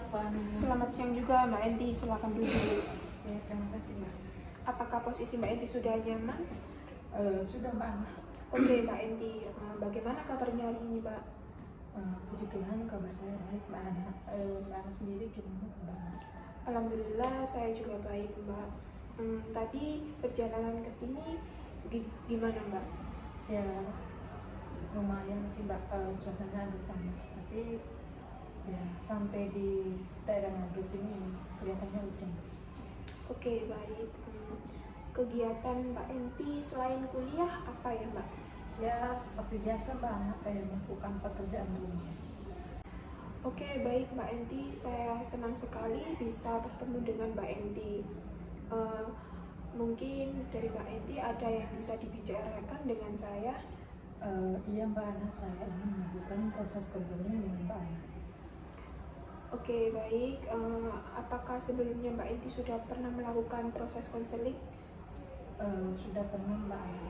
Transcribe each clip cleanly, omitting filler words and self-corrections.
Pak. Selamat siang juga Mbak Enti, silakan duduk. Ya, terima kasih Mbak. Apakah posisi Mbak Enti sudah nyaman? Sudah Mbak. Oke Mbak Enti, bagaimana kabarnya hari ini Mbak? Puji Tuhan kabar saya baik Mbak Ana. Mbak Ana sendiri gimana Mbak? Alhamdulillah saya juga baik Mbak. Tadi perjalanan ke sini gimana Mbak? Ya lumayan sih Mbak, suasana agak panas, tapi ya sampai di daerah Nages ini kelihatannya hujan. Oke baik. Kegiatan Mbak Enti selain kuliah apa ya Mbak? Ya seperti biasa Mbak Ana, kayak melakukan pekerjaan rumah. Oke baik Mbak Enti, saya senang sekali bisa bertemu dengan Mbak Enti. Mungkin dari Mbak Enti ada yang bisa dibicarakan dengan saya? Iya Mbak Ana, saya ingin melakukan proses konseling dengan Mbak Ana. Oke baik, apakah sebelumnya Mbak Enti sudah pernah melakukan proses konseling? Sudah pernah Mbak Ana.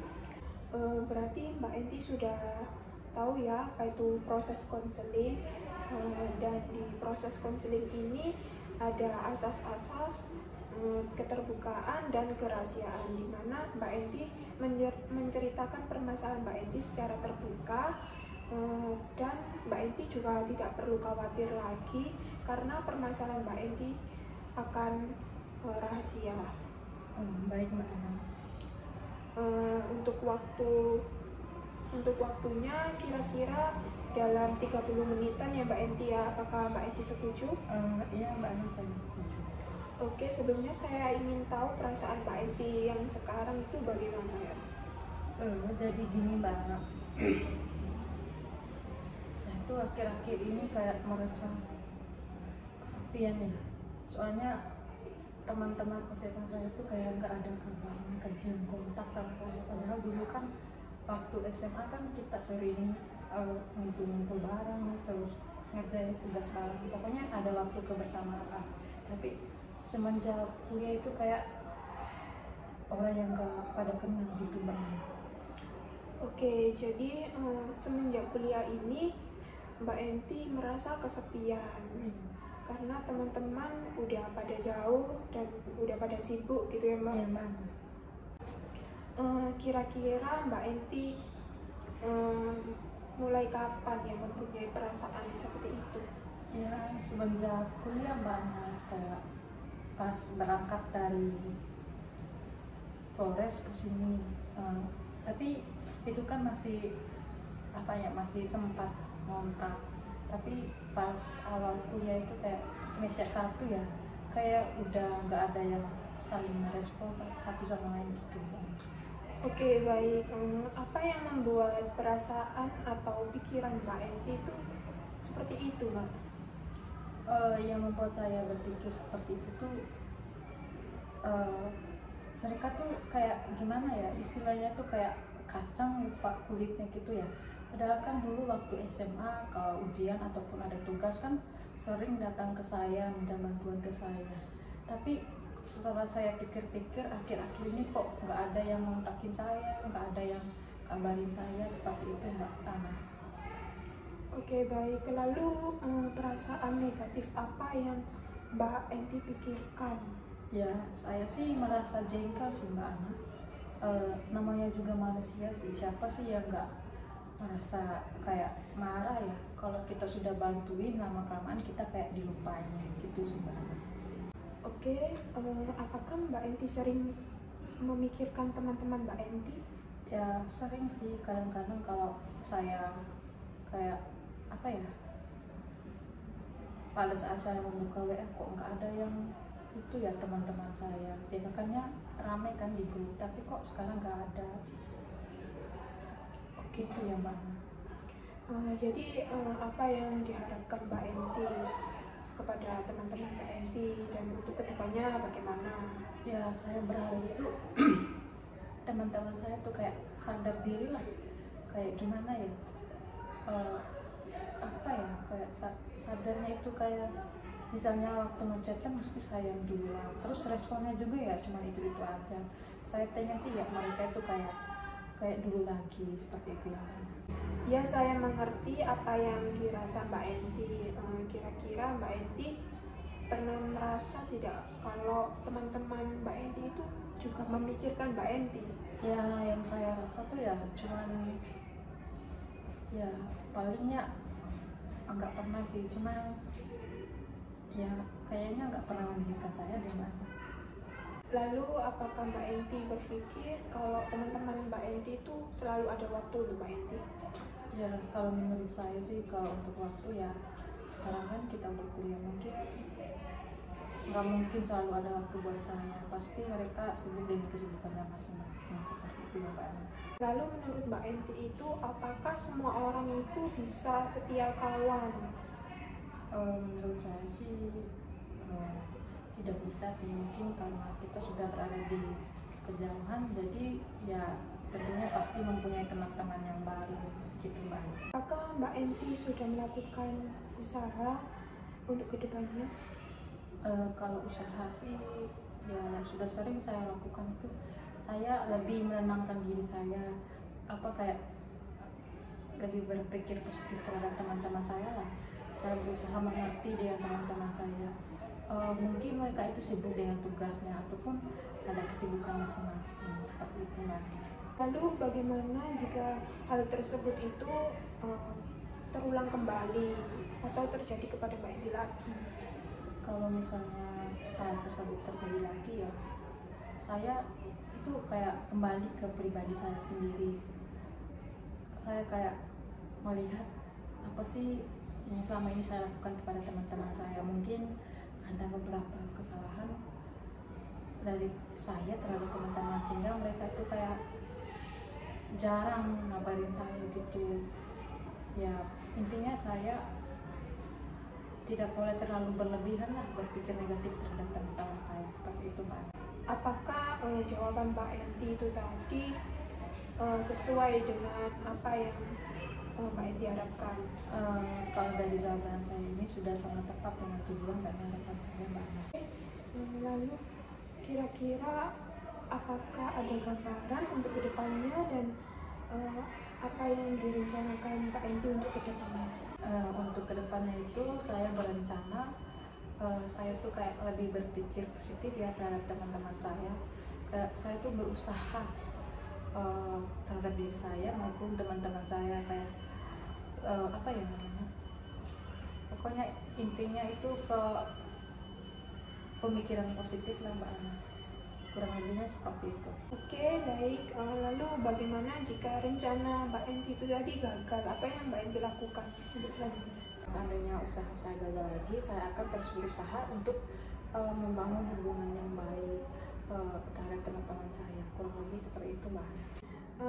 Berarti Mbak Enti sudah tahu ya apa itu proses konseling, dan di proses konseling ini ada asas-asas keterbukaan dan kerahasiaan, di mana Mbak Enti menceritakan permasalahan Mbak Enti secara terbuka, dan Mbak Enti juga tidak perlu khawatir lagi karena permasalahan Mbak Enti akan rahasia. Baik Mbak Ana. Untuk waktunya kira-kira dalam 30 menitan ya Mbak Enti ya. Apakah Mbak Enti setuju? Iya Mbak Ana, saya setuju. Oke, sebelumnya saya ingin tahu perasaan Mbak Enti yang sekarang itu bagaimana ya? Jadi gini Mbak Ana, saya tuh akhir-akhir ini kayak merasa kesepian ya. Soalnya teman-teman SMA saya tuh kayak nggak ada kabarnya, kayak hilang kontak sama saya. Padahal dulu kan waktu SMA kan kita sering ngumpul-ngumpul bareng, terus ngerjain tugas bareng. Pokoknya ada waktu kebersamaan. Tapi semenjak kuliah itu kayak orang yang gak pada kenal gitu Mbak. Oke, jadi semenjak kuliah ini Mbak Enti merasa kesepian karena teman-teman udah pada jauh dan udah pada sibuk gitu ya Mbak? Iya Mbak. Kira-kira Mbak Enti mulai kapan ya mempunyai perasaan seperti itu? Ya semenjak kuliah Mbak Ana, kayak pas berangkat dari Flores ke sini, tapi itu kan masih masih sempat ngontak. Tapi pas awal kuliah itu kayak semester 1 ya, kayak udah nggak ada yang saling merespon satu sama lain gitu. Oke baik, apa yang membuat perasaan atau pikiran Mbak Enti itu seperti itu Mbak? Yang membuat saya berpikir seperti itu tuh, mereka tuh kayak gimana ya, istilahnya tuh kayak kacang lupa kulitnya gitu ya. Padahal kan dulu waktu SMA kalau ujian ataupun ada tugas kan sering datang ke saya, minta bantuan ke saya. Tapi setelah saya pikir-pikir, akhir-akhir ini kok nggak ada yang ngontakin saya, nggak ada yang kabarin saya, seperti itu Mbak Ana. Oke baik, lalu perasaan negatif apa yang Mbak Enti pikirkan? Ya saya sih merasa jengkel sih Mbak Ana. Namanya juga manusia sih, siapa sih yang nggak merasa kayak marah ya kalau kita sudah bantuin, lama-kelamaan kita kayak dilupain gitu sih Mbak Ana. Oke, apakah Mbak Enti sering memikirkan teman-teman Mbak Enti? Ya sering sih, kadang-kadang kalau saya kayak pada saat saya membuka WA kok nggak ada yang itu ya teman-teman saya. Biasanya rame kan di grup, tapi kok sekarang nggak ada. Oke itu ya Mbak. Jadi apa yang diharapkan Mbak Enti kepada teman-teman Mbak Enti dan untuk kedepannya bagaimana? Ya saya berharap itu teman-teman saya tuh kayak sadar diri lah, kayak gimana ya, kayak sadarnya itu kayak misalnya waktu ngechat kan mesti sayang duluan, terus responnya juga ya cuma itu aja. Saya pengen sih ya mereka itu kayak dulu lagi, seperti itu ya. Ya, saya mengerti apa yang dirasa Mbak Enti. Kira-kira Mbak Enti pernah merasa tidak kalau teman-teman Mbak Enti itu juga memikirkan Mbak Enti? Ya, yang saya rasa tuh ya cuman ya palingnya nggak pernah sih, cuman ya kayaknya nggak pernah memikirkan saya deh Mbak. Lalu apakah Mbak Enti berpikir kalau teman-teman Mbak Enti itu selalu ada waktu untuk Mbak Enti? Ya kalau menurut saya sih kalau untuk waktu ya sekarang kan kita udah kuliah, mungkin nggak mungkin selalu ada waktu buat saya, pasti mereka sibuk dengan kesibukannya masing-masing seperti itu ya Mbak. Lalu menurut Mbak Enti itu apakah semua orang itu bisa setia kawan? Menurut saya sih tidak bisa sih, mungkin karena kita sudah berada di kejauhan, jadi ya tentunya pasti mempunyai teman-teman yang baru gitu Mbak. Apakah Mbak Enti sudah melakukan usaha untuk kedepannya? Kalau usaha sih ya sudah sering saya lakukan itu, saya lebih menenangkan diri saya, kayak lebih berpikir positif terhadap teman-teman saya lah. Saya berusaha mengerti dengan teman-teman saya. Mungkin mereka itu sibuk dengan tugasnya ataupun ada kesibukan masing-masing seperti itu Mbak. Lalu bagaimana jika hal tersebut itu terulang kembali atau terjadi kepada Mbak Enti lagi? Kalau misalnya hal tersebut terjadi lagi ya, saya itu kayak kembali ke pribadi saya sendiri. Saya kayak melihat apa sih yang selama ini saya lakukan kepada teman-teman saya. Mungkin ada beberapa kesalahan dari saya terhadap teman-teman sehingga mereka itu kayak jarang ngabarin saya gitu. Ya intinya saya tidak boleh terlalu berlebihan lah berpikir negatif terhadap teman-teman saya seperti itu Mbak. Apakah jawaban Mbak Enti itu tadi sesuai dengan apa yang Mbak Enti harapkan? Kalau dari jawaban saya ini sudah sangat tepat dengan tujuan dan harapan saya Mbak. Lalu kira-kira apakah ada gambaran untuk kedepannya dan apa yang direncanakan Mbak Enti untuk kedepannya? Untuk kedepannya itu saya berencana saya tuh kayak lebih berpikir positif ya terhadap teman-teman saya. Saya tuh berusaha terhadap diri saya maupun teman-teman saya, kayak apa ya namanya, pokoknya intinya itu ke pemikiran positif lah Mbak Ana, kurang lebihnya seperti itu. Oke, baik. Lalu bagaimana jika rencana Mbak Enti itu tadi gagal? Apa yang Mbak Enti lakukan untuk selanjutnya? Seandainya usaha saya gagal lagi, saya akan terus berusaha untuk membangun hubungan yang baik terhadap teman-teman saya, kurang lebih seperti itu Mbak Ana.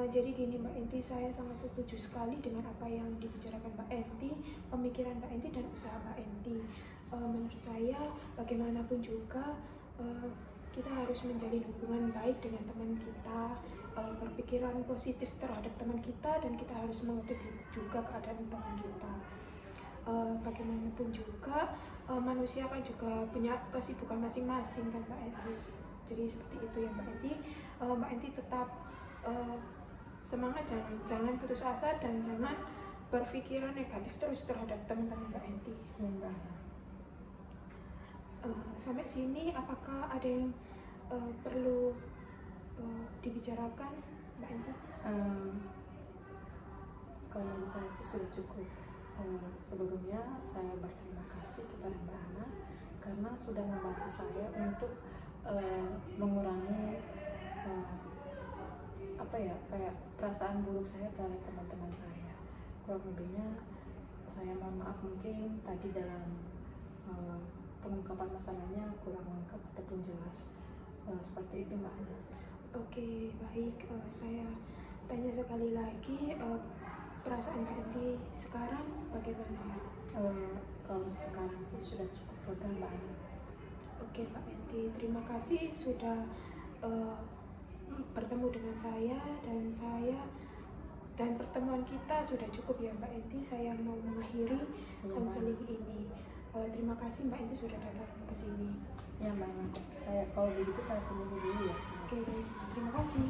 Jadi gini Mbak Enti, saya sangat setuju sekali dengan apa yang dibicarakan Mbak Enti, pemikiran Mbak Enti dan usaha Mbak Enti. Menurut saya bagaimanapun juga kita harus menjalin hubungan baik dengan teman kita, berpikiran positif terhadap teman kita, dan kita harus mengerti juga keadaan teman kita. Bagaimanapun juga manusia kan juga punya kesibukan masing-masing kan Mbak Enti. Jadi seperti itu ya Mbak Enti. Mbak Enti tetap semangat, jangan putus asa dan jangan berpikiran negatif terus terhadap teman-teman Mbak Enti. Sampai sini apakah ada yang perlu dibicarakan Mbak Enti? Kalau saya sih sudah cukup. Sebelumnya saya berterima kasih kepada Mbak Ana karena sudah membantu saya untuk mengurangi kayak perasaan buruk saya terhadap teman-teman saya. Kurang lebihnya saya mohon maaf mungkin tadi dalam pengungkapan masalahnya kurang lengkap ataupun jelas, seperti itu Mbak Ana. Oke, baik. Saya tanya sekali lagi, perasaan Mbak Enti sekarang bagaimana? Kalau sekarang sih sudah cukup lega Mbak Ana. Oke Mbak Enti, terima kasih sudah bertemu dengan saya dan pertemuan kita sudah cukup ya Mbak Enti. Saya mau mengakhiri konseling ini. Terima kasih Mbak Enti sudah datang ke sini. Ya Mbak Ana, kalau begitu saya permisi dulu ya. Oke, terima kasih.